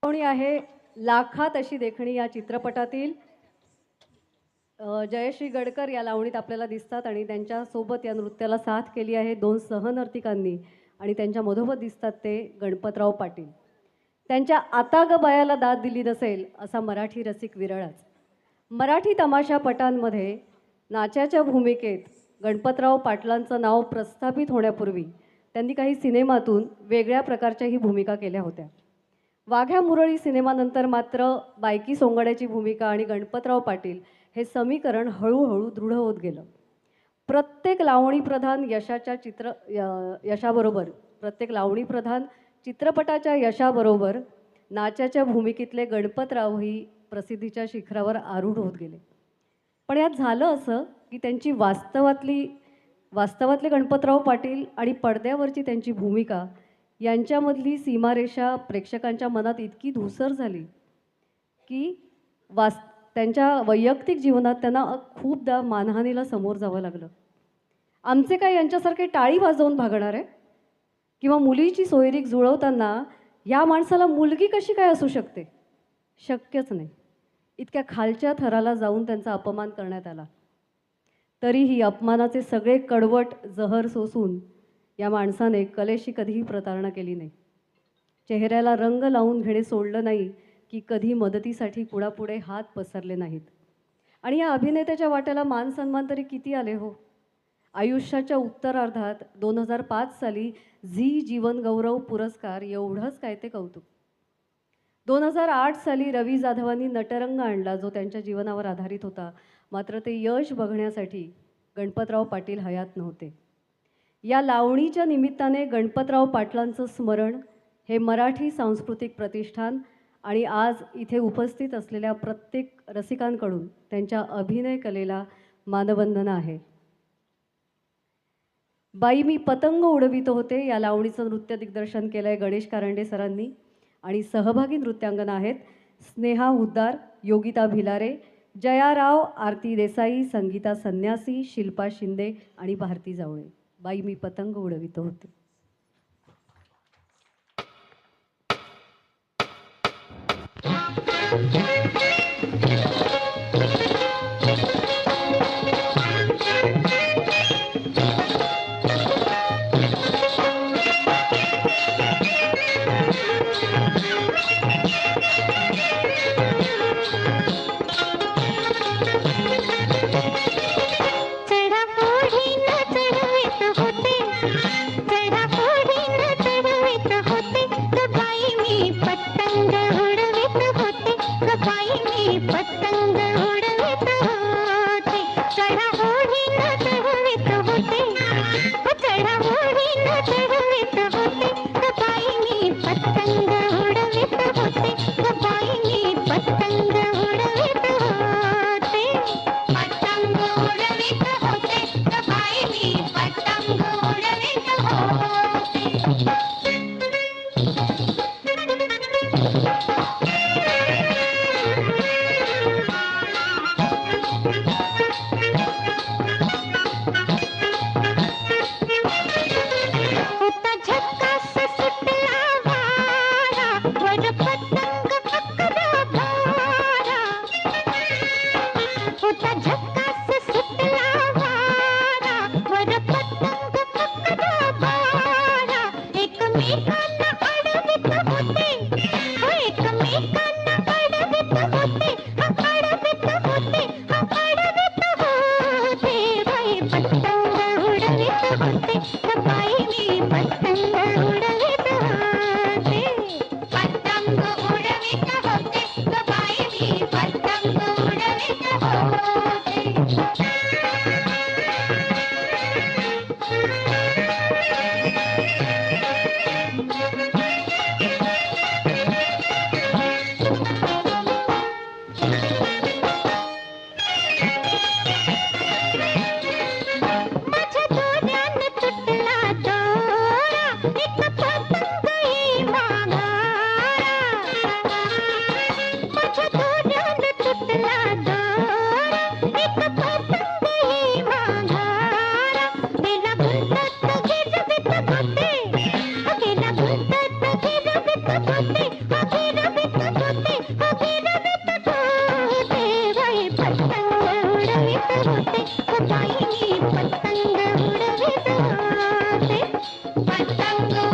लावणी आहे लाखात अशी देखणी या चित्रपटातील जयश्री गडकर या लावणीत आपल्याला दिसतात आणि त्यांच्यासोबत या नृत्याला साथ केली आहे दोन सहनर्तिकांनी आणि त्यांच्या मधोमध दिसतात ते गणपतराव पाटील. त्यांच्या आता ग बायाला दाद दिली नसेल असा मराठी रसिक विरळाच. मराठी तमाशापटांमध्ये नाचाच्या भूमिकेत गणपतराव पाटलांचं नाव प्रस्थापित होण्यापूर्वी त्यांनी काही सिनेमातून वेगळ्या प्रकारच्याही भूमिका केल्या होत्या. वाघ्या मुरळी सिनेमानंतर मात्र बायकी सोंगाड्याची भूमिका आणि गणपतराव पाटील हे समीकरण हळूहळू दृढ होत गेलं. प्रत्येक लावणीप्रधान चित्रपटाच्या यशाबरोबर नाचाच्या भूमिकेतले गणपतरावही प्रसिद्धीच्या शिखरावर आरूढ होत गेले. पण यात झालं असं की त्यांची वास्तवातले गणपतराव पाटील आणि पडद्यावरची त्यांची भूमिका यांच्यामधली सीमारेषा प्रेक्षकांच्या मनात इतकी धूसर झाली की त्यांच्या वैयक्तिक जीवनात त्यांना खूपदा मानहानीला समोर जावं लागलं. आमचे काय यांच्यासारखे टाळी वाजवून भागणार आहे किंवा मुलीची सोयरीक जुळवताना या माणसाला मुलगी कशी काय असू शकते, शक्यच नाही. इतक्या खालच्या थराला जाऊन त्यांचा अपमान करण्यात आला. तरीही अपमानाचे सगळे कडवट जहर सोसून या माणसाने कलेशी कधीही प्रतारणा केली नाही. चेहऱ्याला रंग लावून घेणे सोडलं नाही की कधी मदतीसाठी कुणापुढे हात पसरले नाहीत. आणि या अभिनेत्याच्या वाट्याला मान सन्मान तरी किती आले हो. आयुष्याच्या उत्तरार्धात 2005 साली झी जीवन गौरव पुरस्कार, एवढंच काय ते कौतुक. 2008 साली रवी जाधवांनी नटरंग आणला जो त्यांच्या जीवनावर आधारित होता. मात्र ते यश बघण्यासाठी गणपतराव पाटील हयात नव्हते. या लावणीच्या निमित्ताने गणपतराव पाटलांचं स्मरण हे मराठी सांस्कृतिक प्रतिष्ठान आणि आज इथे उपस्थित असलेल्या प्रत्येक रसिकांकडून त्यांच्या अभिनय कलेला मानवंदना आहे. बाई मी पतंग उडवितो होते या लावणीचं नृत्य दिग्दर्शन केलं आहे गणेश कारंडे सरांनी आणि सहभागी नृत्यांगना आहेत स्नेहा हुद्दार, योगिता भिलारे, जया राव, आरती देसाई, संगीता संन्यासी, शिल्पा शिंदे आणि भारती जावळे. बाई मी पतंग उडवितो होते. होते खुदाई पतंग उडवित होते पतंग